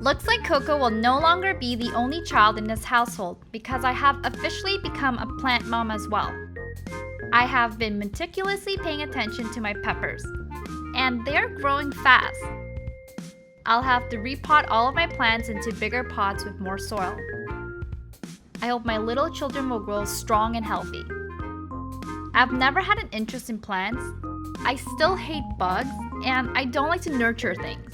Looks like Coco will no longer be the only child in this household because I have officially become a plant mom as well. I have been meticulously paying attention to my peppers, and they're growing fast. I'll have to repot all of my plants into bigger pots with more soil. I hope my little children will grow strong and healthy. I've never had an interest in plants. I still hate bugs, and I don't like to nurture things.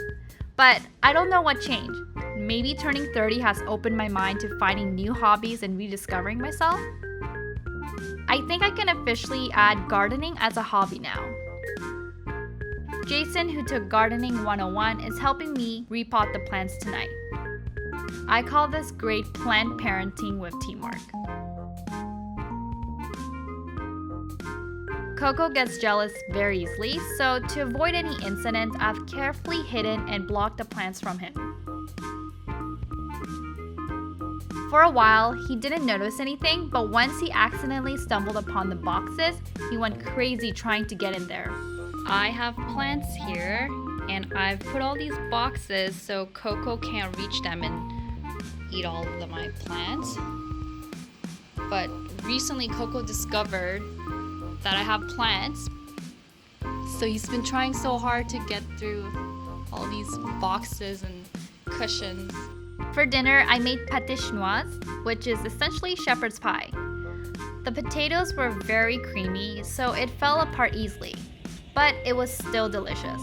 But I don't know what changed. Maybe turning 30 has opened my mind to finding new hobbies and rediscovering myself. I think I can officially add gardening as a hobby now. Jason, who took Gardening 101, is helping me repot the plants tonight. I call this great plant parenting with teamwork. Coco gets jealous very easily, so to avoid any incident, I've carefully hidden and blocked the plants from him. For a while, he didn't notice anything, but once he accidentally stumbled upon the boxes, he went crazy trying to get in there. I have plants here, and I've put all these boxes so Coco can't reach them and eat all of my plants. But recently Coco discovered that I have plants, so he's been trying so hard to get through all these boxes and cushions. For dinner, I made pâté chinoise, which is essentially shepherd's pie. The potatoes were very creamy, so it fell apart easily, but it was still delicious.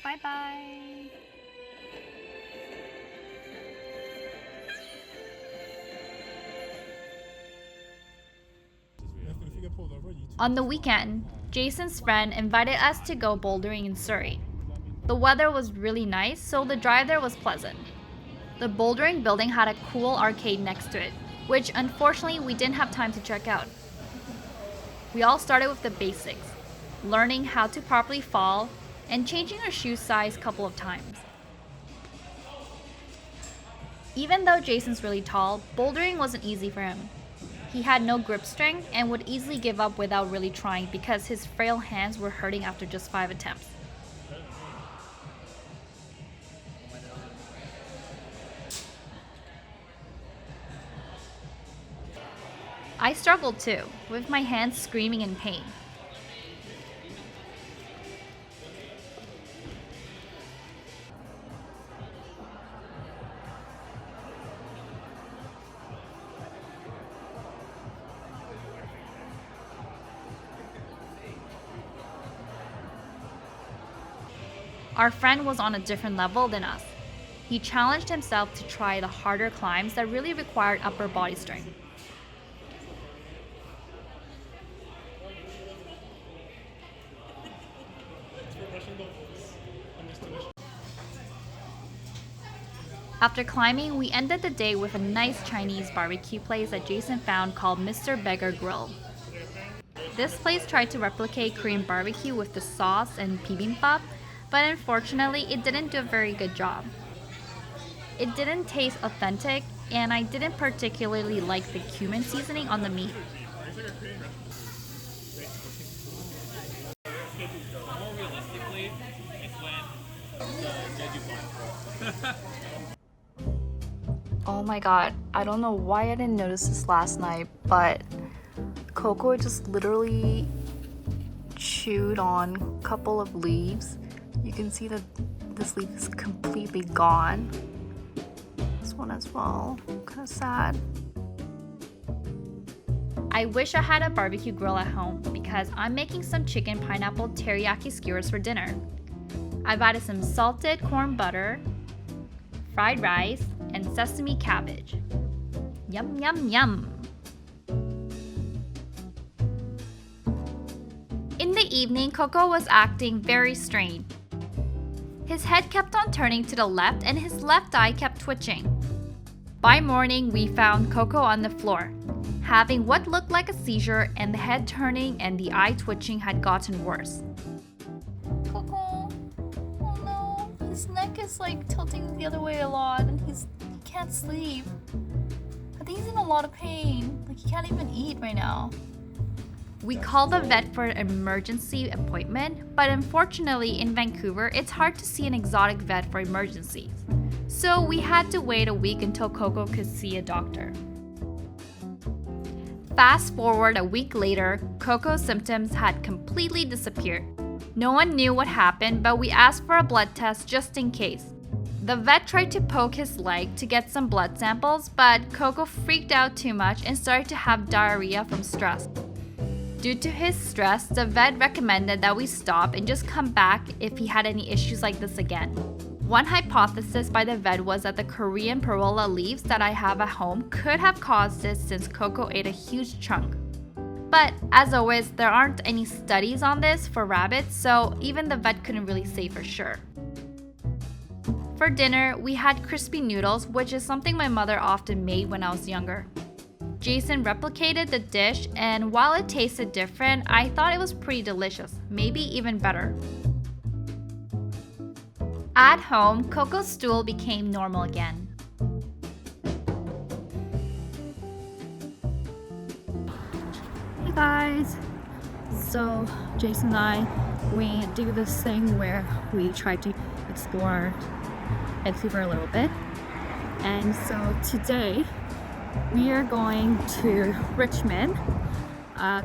Bye-bye. On the weekend, Jason's friend invited us to go bouldering in Surrey. The weather was really nice, so the drive there was pleasant. The bouldering building had a cool arcade next to it, which unfortunately we didn't have time to check out. We all started with the basics, learning how to properly fall and changing our shoe size a couple of times. Even though Jason's really tall, bouldering wasn't easy for him. He had no grip strength and would easily give up without really trying because his frail hands were hurting after just 5 attempts. I struggled too, with my hands screaming in pain. Our friend was on a different level than us. He challenged himself to try the harder climbs that really required upper body strength. After climbing, we ended the day with a nice Chinese barbecue place that Jason found called Mr. Beggar Grill. This place tried to replicate Korean barbecue with the sauce and bibimbap, but unfortunately it didn't do a very good job. It didn't taste authentic, and I didn't particularly like the cumin seasoning on the meat. Oh my god, I don't know why I didn't notice this last night, but Coco just literally chewed on a couple of leaves. You can see that this leaf is completely gone. This one as well, kind of sad. I wish I had a barbecue grill at home because I'm making some chicken pineapple teriyaki skewers for dinner. I've added some salted corn butter, fried rice, and sesame cabbage. Yum, yum, yum. In the evening, Coco was acting very strained. His head kept on turning to the left and his left eye kept twitching. By morning, we found Coco on the floor, having what looked like a seizure, and the head turning and the eye twitching had gotten worse. Coco, oh no, his neck is like tilting the other way a lot and he can't sleep. I think he's in a lot of pain. Like He can't even eat right now. We called the vet for an emergency appointment, but unfortunately in Vancouver, it's hard to see an exotic vet for emergencies. So we had to wait a week until Coco could see a doctor. Fast forward a week later, Coco's symptoms had completely disappeared. No one knew what happened, but we asked for a blood test just in case. The vet tried to poke his leg to get some blood samples, but Coco freaked out too much and started to have diarrhea from stress. Due to his stress, the vet recommended that we stop and just come back if he had any issues like this again. One hypothesis by the vet was that the Korean perilla leaves that I have at home could have caused this since Coco ate a huge chunk. But as always, there aren't any studies on this for rabbits, so even the vet couldn't really say for sure. For dinner, we had crispy noodles, which is something my mother often made when I was younger. Jason replicated the dish, and while it tasted different, I thought it was pretty delicious, maybe even better. At home, Coco's stool became normal again. Hey guys! So Jason and I, we do this thing where we try to explore Vancouver a little bit. And so today, we are going to Richmond,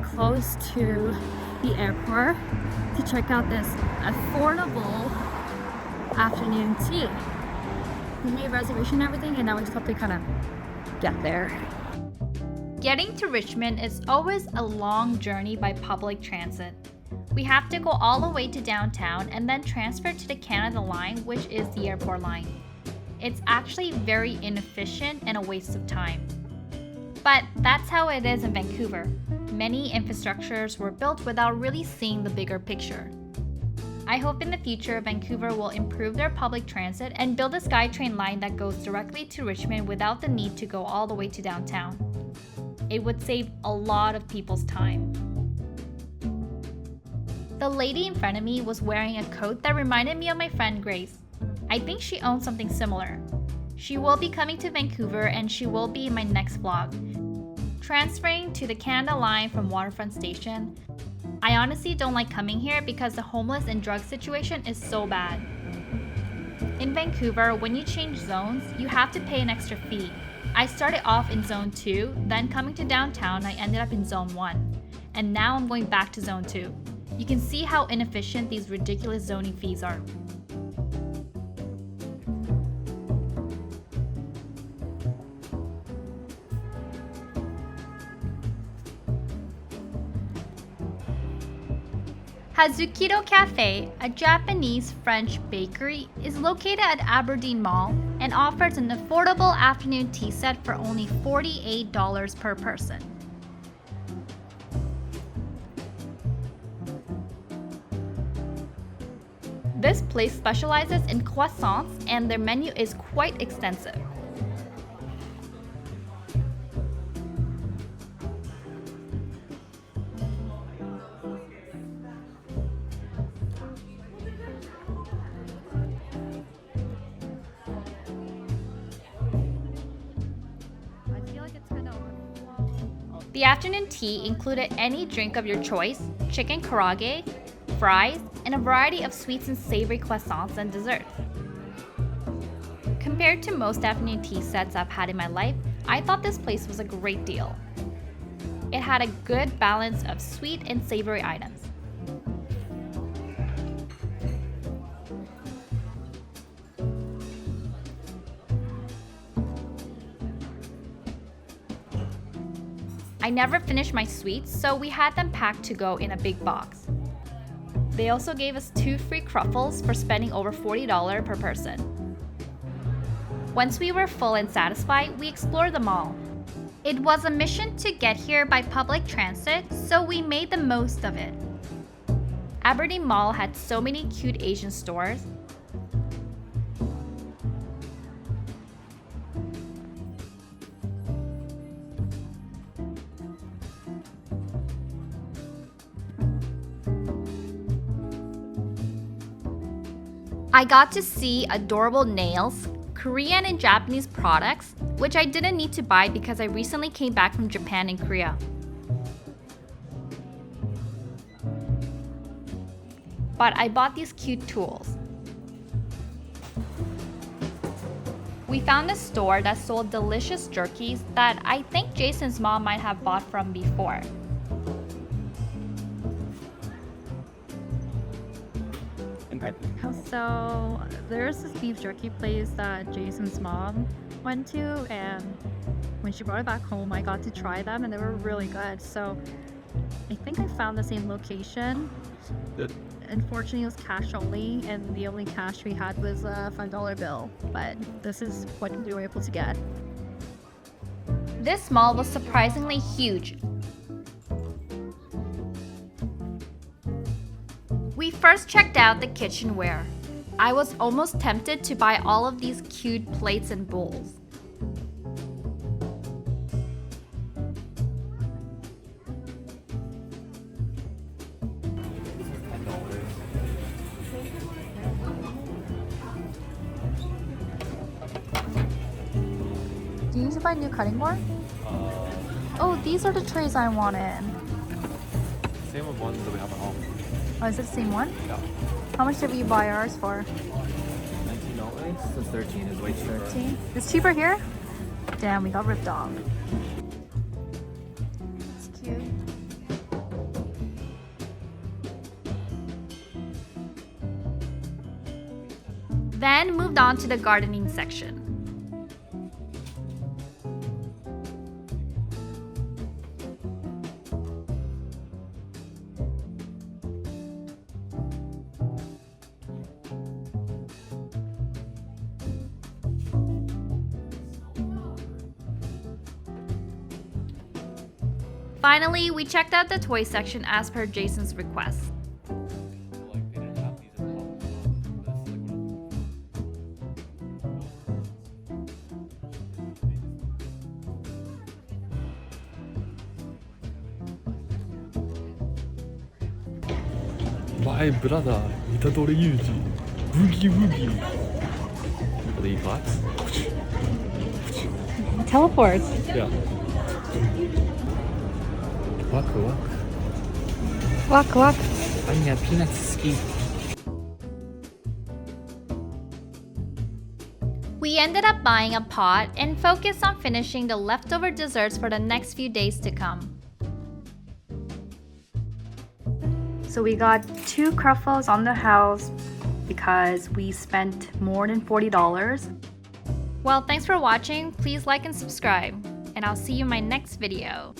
close to the airport, to check out this affordable afternoon tea. We made a reservation and everything, and now we just have to kind of get there. Getting to Richmond is always a long journey by public transit. We have to go all the way to downtown and then transfer to the Canada line, which is the airport line. It's actually very inefficient and a waste of time. But that's how it is in Vancouver. Many infrastructures were built without really seeing the bigger picture. I hope in the future Vancouver will improve their public transit and build a SkyTrain line that goes directly to Richmond without the need to go all the way to downtown. It would save a lot of people's time. The lady in front of me was wearing a coat that reminded me of my friend Grace. I think she owns something similar. She will be coming to Vancouver and she will be in my next vlog. Transferring to the Canada line from Waterfront Station, I honestly don't like coming here because the homeless and drug situation is so bad. In Vancouver, when you change zones, you have to pay an extra fee. I started off in Zone 2, then coming to downtown, I ended up in Zone 1. And now I'm going back to Zone 2. You can see how inefficient these ridiculous zoning fees are. Hazukido Cafe, a Japanese-French bakery, is located at Aberdeen Mall and offers an affordable afternoon tea set for only $48 per person. This place specializes in croissants and their menu is quite extensive. The afternoon tea included any drink of your choice, chicken karaage, fries, and a variety of sweets and savory croissants and desserts. Compared to most afternoon tea sets I've had in my life, I thought this place was a great deal. It had a good balance of sweet and savory items. I never finished my sweets, so we had them packed to go in a big box. They also gave us 2 free truffles for spending over $40 per person. Once we were full and satisfied, we explored the mall. It was a mission to get here by public transit, so we made the most of it. Aberdeen Mall had so many cute Asian stores. I got to see adorable nails, Korean and Japanese products, which I didn't need to buy because I recently came back from Japan and Korea. But I bought these cute tools. We found a store that sold delicious jerkies that I think Jason's mom might have bought from before. So there's this beef jerky place that Jason's mom went to, and when she brought it back home, I got to try them and they were really good. So I think I found the same location. Unfortunately, it was cash only, and the only cash we had was a $5 bill, but this is what we were able to get. This mall was surprisingly huge. We first checked out the kitchenware. I was almost tempted to buy all of these cute plates and bowls. Do you need to buy a new cutting board? Oh, these are the trays I wanted. Same one that we have at home. Oh, is it the same one? Yeah. How much did we buy ours for? $19. So 13 is way cheaper. 13? It's cheaper here? Damn, we got ripped off. It's cute. Then moved on to the gardening section. Finally, we checked out the toy section as per Jason's request. My brother, Itadori Yuji. Boogie woogie. Are they bots? Teleports. Yeah. Walk, walk. Walk, walk. 아니야, peanuts ski. We ended up buying a pot and focused on finishing the leftover desserts for the next few days to come. So we got 2 cruffles on the house because we spent more than $40. Well, thanks for watching. Please like and subscribe, and I'll see you in my next video.